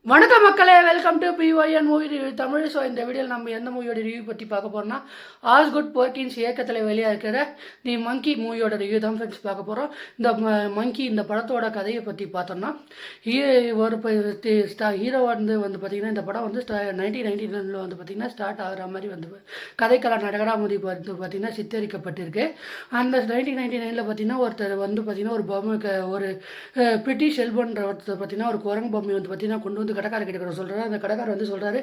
வணக்கம் மக்களே, welcome to BYN movie review Tamil. So இந்த வீடியோவில் நம்ம எந்த மூவியோட ரிவ்யூ பற்றி பார்க்க போகிறோம்னா, ஆஸ்குட் பர்கின்ஸ் இயக்கத்தில் வெளியாக இருக்கிற தி மங்கி மூவியோட ரிவ்யூ தான் ஃப்ரெண்ட்ஸ் பார்க்க போகிறோம். இந்த மங்கி இந்த படத்தோட கதையை பற்றி பார்த்தோம்னா, ஹீரோ வந்து பார்த்திங்கன்னா இந்த படம் வந்து 1999 வந்து பார்த்திங்கன்னா ஸ்டார்ட் ஆகிற மாதிரி வந்து கதைக்கள நடகராமதி வந்து பார்த்திங்கன்னா சித்தரிக்கப்பட்டிருக்கு. அந்த 1999 பார்த்திங்கன்னா ஒருத்தர் வந்து பார்த்திங்கன்னா ஒரு பொம்மை ஒரு பிரிட்டிஷ் எல்பன்ற ஒருத்தர் பார்த்திங்கன்னா ஒரு குரங்கு பொம்மை வந்து பார்த்திங்கன்னா கொண்டு வந்து கடைக்காரர்கிட்ட சொல்கிறாரு. அந்த கடைக்காரர் வந்து சொல்கிறாரு,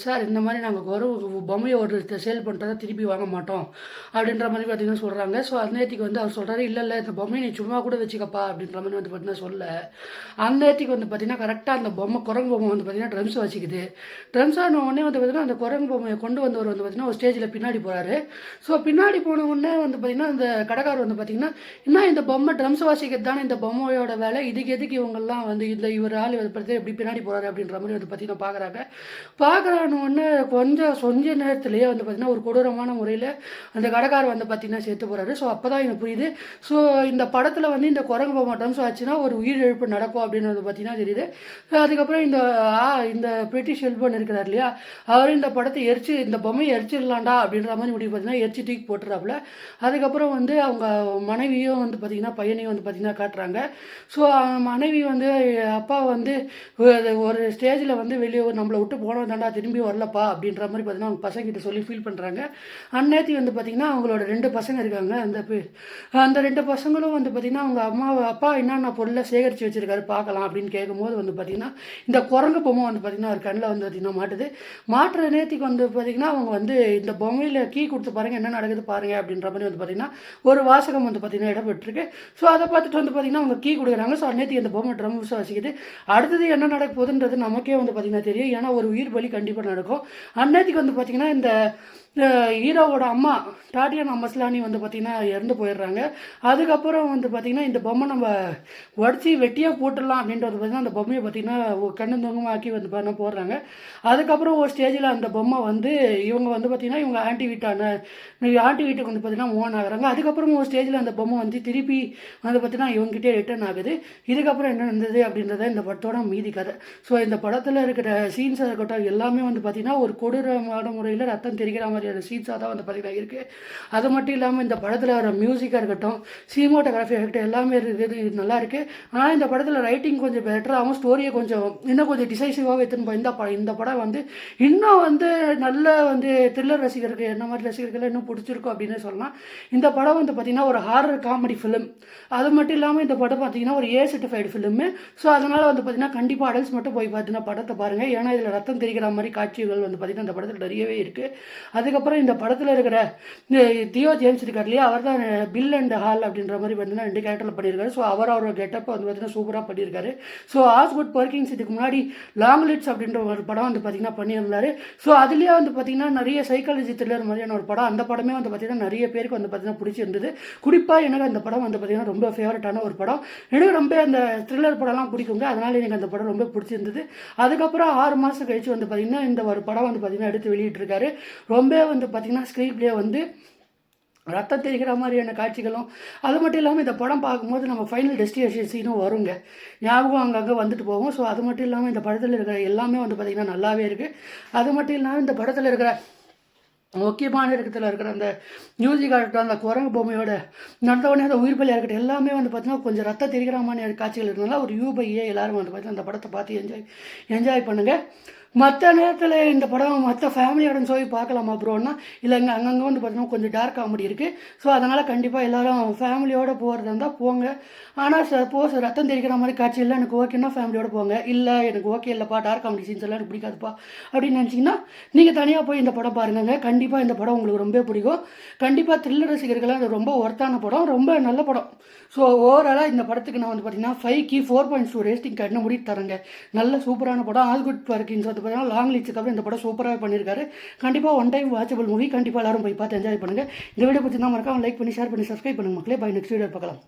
சார் இந்த மாதிரி நாங்கள் ஒரு பொம்மையை ஒரு சேல் பண்ணுறதா திருப்பி வாங்க மாட்டோம் அப்படின்ற மாதிரி பார்த்தீங்கன்னா சொல்கிறாங்க. ஸோ அந்நேரத்துக்கு வந்து அவர் சொல்கிறாரு, இல்லை இந்த பொம்மையை நீ சும்மா கூட வச்சுக்கப்பா அப்படின்ற மாதிரி வந்து பார்த்தீங்கன்னா சொல்ல அந்நேரத்துக்கு வந்து பார்த்தீங்கன்னா கரெக்டாக அந்த குரங்கு பொம்மை வந்து பார்த்தீங்கன்னா ட்ரம்ஸ் வச்சுக்குது. ட்ரம்ஸ் ஆன உடனே வந்து பார்த்தீங்கன்னா அந்த குரங்கு பொம்மையை கொண்டு வந்தவர் வந்து பார்த்தீங்கன்னா ஒரு ஸ்டேஜில் பின்னாடி போகிறாரு. ஸோ பின்னாடி போன உடனே வந்து பார்த்தீங்கன்னா அந்த கடைக்காரர் வந்து பார்த்தீங்கன்னா, இன்னும் இந்த பொம்மை ட்ரம்ஸ் வாசிக்கிறது தானே இந்த பொம்மையோட வேலை, இதுக்கு எதுக்கு இவங்கெல்லாம் வந்து இவர் ஆள் பற்றி எப்படி பின்னாடி போகிறாரு அப்படின்ற மாதிரி வந்து பார்த்திங்கன்னா பார்க்குறான்னு கொஞ்ச நேரத்துலேயே வந்து பார்த்திங்கன்னா ஒரு கொடூரமான முறையில் அந்த கடைக்காரர் வந்து பார்த்திங்கன்னா சேர்த்து போகிறாரு. ஸோ அப்போ தான் எனக்கு புரியுது, ஸோ இந்த படத்தில் வந்து இந்த குரங்கு பொம்மை ட்ரம்ஸ் ஆச்சுன்னா ஒரு உயிரிழப்பு நடக்கும் அப்படின்னு வந்து பார்த்திங்கன்னா தெரியுது. அதுக்கப்புறம் இந்த பிரிட்டிஷ் எல்பன் இருக்கிறார் இல்லையா, அவர் இந்த படத்தை இந்த பொம்மையை எரிச்சிடலாண்டா அப்படின்ற மாதிரி முடிவு பார்த்திங்கன்னா எரிச்சு தூக்கி போட்டுறாப்புல. அதுக்கப்புறம் வந்து அவங்க மனைவியும் வந்து பார்த்திங்கன்னா பையனையும் வந்து பார்த்திங்கன்னா காட்டுறாங்க. ஸோ மனைவி வந்து அப்பா வந்து ஒரு ஸ்டேஜில் வந்து வெளியே நம்மளை விட்டு போனோம் தாண்டா திரும்பி வரலப்பா அப்படின்ற மாதிரி பார்த்தீங்கன்னா அவங்க பசங்கிட்ட சொல்லி ஃபீல் பண்ணுறாங்க. அந்நேத்தி வந்து பார்த்திங்கன்னா அவங்களோட 2 பசங்க இருக்காங்க. அந்த 2 பசங்களும் வந்து பார்த்திங்கன்னா அவங்க அப்பா என்னென்ன பொருளை சேகரித்து வச்சுருக்காரு பார்க்கலாம் அப்படின்னு கேட்கும்போது வந்து பார்த்திங்கன்னா இந்த குரங்கு பொம்மை வந்து பார்த்திங்கன்னா ஒரு கண்ணில் வந்து பார்த்திங்கன்னா மாட்டுற நேத்திக்கு வந்து பார்த்திங்கன்னா அவங்க வந்து இந்த பொம்மையில் கீ கொடுத்து பாருங்கள் என்ன நடக்குது பாருங்கள் அப்படின்ற மாதிரி வந்து பார்த்திங்கன்னா ஒரு வாசகம் வந்து பார்த்திங்கன்னா இடம்பெற்றிருக்கு. ஸோ அதை பார்த்துட்டு வந்து பார்த்திங்கன்னா அவங்க கீ கொடுக்குறாங்க. ஸோ அந்நேத்தி அந்த பொம்மை ட்ரம்ஸ் வச்சுக்கிது. அடுத்தது என்ன நடக்க போகுதுன்றது நமக்கே வந்து பார்த்திங்கன்னா தெரியும். ஏன்னா ஒரு உயிர் பலி கண்டிப்பாக நடக்கும். அந்நேரத்துக்கு வந்து பார்த்திங்கன்னா இந்த ஹீரோவோட அம்மா டாடியானா மஸ்லானி வந்து பார்த்திங்கன்னா இறந்து போயிடுறாங்க. அதுக்கப்புறம் வந்து பார்த்திங்கன்னா இந்த பொம்மை நம்ம உடச்சி வெட்டியாக போட்டுடலாம் அப்படின்றது பார்த்திங்கன்னா அந்த பொம்மையை பார்த்திங்கன்னா கண்ணு தொங்கமாக்கி வந்து பண்ண போடுறாங்க. அதுக்கப்புறம் ஒரு ஸ்டேஜில் அந்த பொம்மை வந்து இவங்க வந்து பார்த்திங்கன்னா இவங்க ஆண்டி வீட்டுக்கு வந்து பார்த்திங்கன்னா மூவ் ஆகுறாங்க. அதுக்கப்புறம் ஒரு ஸ்டேஜில் அந்த பொம்மை வந்து திருப்பி வந்து பார்த்திங்கன்னா இவங்ககிட்டே ரிட்டர்ன் ஆகுது. இதுக்கப்புறம் என்ன நடந்தது அப்படின்றத இந்த படத்தோட மீதி கதை. ஸோ இந்த படத்தில் இருக்கிற சீன்ஸாக இருக்கட்டும் எல்லாமே வந்து பார்த்திங்கன்னா ஒரு கொடூரமான முறையில் ரத்தம் தெரிகிற மாதிரி சீன்ஸாக தான் வந்து பார்த்திங்கன்னா இருக்குது. அது மட்டும் இல்லாமல் இந்த படத்தில் வர மியூசிக்காக இருக்கட்டும் சினிமோட்டோகிராஃபி இருக்கட்டும் எல்லாமே இருக்குது, இது நல்லா இருக்குது. ஆனால் இந்த படத்தில் ரைட்டிங் கொஞ்சம் பெட்டராகவும் ஸ்டோரியை இன்னும் கொஞ்சம் டிசைசிவாக எடுத்துன்னு இந்த படம் வந்து இன்னும் வந்து நல்ல வந்து த்ரில்லர் ரசிகருக்கு என்ன மாதிரி ரசிகர்கள் இன்னும் பிடிச்சிருக்கும் அப்படின்னு சொல்லலாம். இந்த படம் வந்து பார்த்திங்கன்னா ஒரு ஹாரர் காமெடி ஃபிலிம். அது மட்டும் இல்லாமல் இந்த படம் பார்த்திங்கன்னா ஒரு A-certified ஃபிலிமு. ஸோ அதனால் வந்து பார்த்திங்கன்னா கண்டிப்பாக அடல்ட்ஸ் மட்டும் போய் பார்த்தீங்கன்னா படத்தை பாருங்கள். ஏன்னா இதில் ரத்தம் தெரிகிற மாதிரி காட்சிகள் வந்து பார்த்திங்கன்னா இந்த படத்தில் நிறையவே இருக்குது. அதுக்கப்புறம் இந்த படத்தில் இருக்கிற தியோ ஜேம்ஸ் இருக்கார் இல்லையா, அவர் தான் பில் அண்ட் ஹால் அப்படின்ற மாதிரி பார்த்தீங்கன்னா 2 கேரக்டரில் பண்ணியிருக்காரு. ஸோ அவரோட கெட்டப்பை வந்து பார்த்தீங்கன்னா சூப்பராக பண்ணியிருக்காரு. ஸோ ஆஸ்குட் பர்கின்ஸ் இதுக்கு முன்னாடி லாங் லிட்ஸ் அப்படின்ற ஒரு படம் வந்து பார்த்திங்கன்னா பண்ணியிருந்தாரு. ஸோ அதுலேயே வந்து பார்த்திங்கன்னா நிறைய சைக்காலஜி த்ரில்லர் மாதிரியான ஒரு படம். அந்த படமே வந்து பார்த்திங்கன்னா நிறைய பேருக்கு வந்து பார்த்திங்கன்னா பிடிச்சிருந்தது. குறிப்பாக எனக்கு அந்த படம் வந்து பார்த்திங்கன்னா ரொம்ப ஃபேவரட்டான ஒரு படம். எனக்கு ரொம்ப அந்த த்ரில்லர் படம்லாம் பிடிக்குங்க. அதனால் எனக்கு அந்த படம் ரொம்ப பிடிச்சிருந்தது. அதுக்கப்புறம் 6 மாதம் கழிச்சு வந்து பார்த்திங்கன்னா இந்த ஒரு படம் வந்து பார்த்திங்கன்னா எடுத்து வெளியிட்டிருக்காரு. ரொம்ப வந்து பார்த்திங்கன்னா ஸ்க்ரீன் பிளே வந்து ரத்தம் தெரிகிற மாதிரியான காட்சிகளும் அது மட்டும் இல்லாமல் இந்த படம் பார்க்கும்போது நம்ம ஃபைனல் டெஸ்டினேஷன் சீனும் வருங்க, ஞாபகம் அங்கங்கே வந்துட்டு போகும். ஸோ அது மட்டும் இல்லாமல் இந்த படத்தில் இருக்கிற எல்லாமே வந்து பார்த்திங்கன்னா நல்லாவே இருக்குது. அது மட்டும் இல்லாமல் இந்த படத்தில் இருக்கிற முக்கியமான இடத்துல இருக்கிற அந்த மியூசிக்காக இருக்கட்டும், அந்த குரங்கு பொம்மையோட நடந்தவொடனே அந்த உயிர் பலியாக இருக்கட்டும் எல்லாமே வந்து பார்த்திங்கன்னா கொஞ்சம் ரத்தம் தெரிகிற மாதிரி காட்சிகள் இருந்ததுனால ஒரு U/A எல்லோரும் வந்து பார்த்திங்கன்னா அந்த படத்தை பார்த்து என்ஜாய் பண்ணுங்கள். மற்ற நேரத்தில் இந்த படம் மற்ற ஃபேமிலியோட போய் பார்க்கலாமா ப்ரோன்னா, இல்லைங்க அங்கங்கே வந்து பார்த்தீங்கன்னா கொஞ்சம் டார்க் காமெடி இருக்குது. ஸோ அதனால் கண்டிப்பாக எல்லோரும் ஃபேமிலியோடு போகிறதா இருந்தால் போங்க. ஆனால் சப்போஸ் ரத்தம் தெரிக்கிற மாதிரி காட்சியெல்லாம் எனக்கு ஓகேன்னா ஃபேமிலியோடு போங்க. இல்லை எனக்கு ஓகே இல்லைப்பா டார்க் காமெடி சீன்ஸ் எல்லாம் எனக்கு பிடிக்காதுப்பா அப்படின்னு நினச்சிங்கன்னா நீங்கள் தனியாக போய் இந்த படம் பாருங்க. கண்டிப்பாக இந்த படம் உங்களுக்கு ரொம்ப பிடிக்கும். கண்டிப்பாக த்ரில்லர் ரசிகர்களாக அது ரொம்ப ஒர்த்தான படம், ரொம்ப நல்ல படம். ஸோ ஓவராலாக இந்த படத்துக்கு நான் வந்து பார்த்திங்கன்னா 5க்கு 4.2 ரேட்டிங் கண்ண முடி தரேங்க. நல்ல சூப்பரான படம். ஆஸ்குட் பர்கின்ஸ் வந்து பார்த்தீங்கன்னா லாங் லிட்ஸுக்கு அப்புறம் இந்த படம் சூப்பராக பண்ணியிருக்காரு. கண்டிப்பாக ஒன் டைம் வாட்சபிள் மூவி. கண்டிப்பாக எல்லாரும் போய் பார்த்து என்ஜாய் பண்ணுங்கள். இந்த வீடியோ பிடிச்சிருந்தா மறக்காம லைக் பண்ணி ஷேர் பண்ணி சப்ஸ்கிரைப் பண்ணுங்கள் மக்களே. பை நெக்ஸ்ட் வீடியோ பார்க்கலாம்.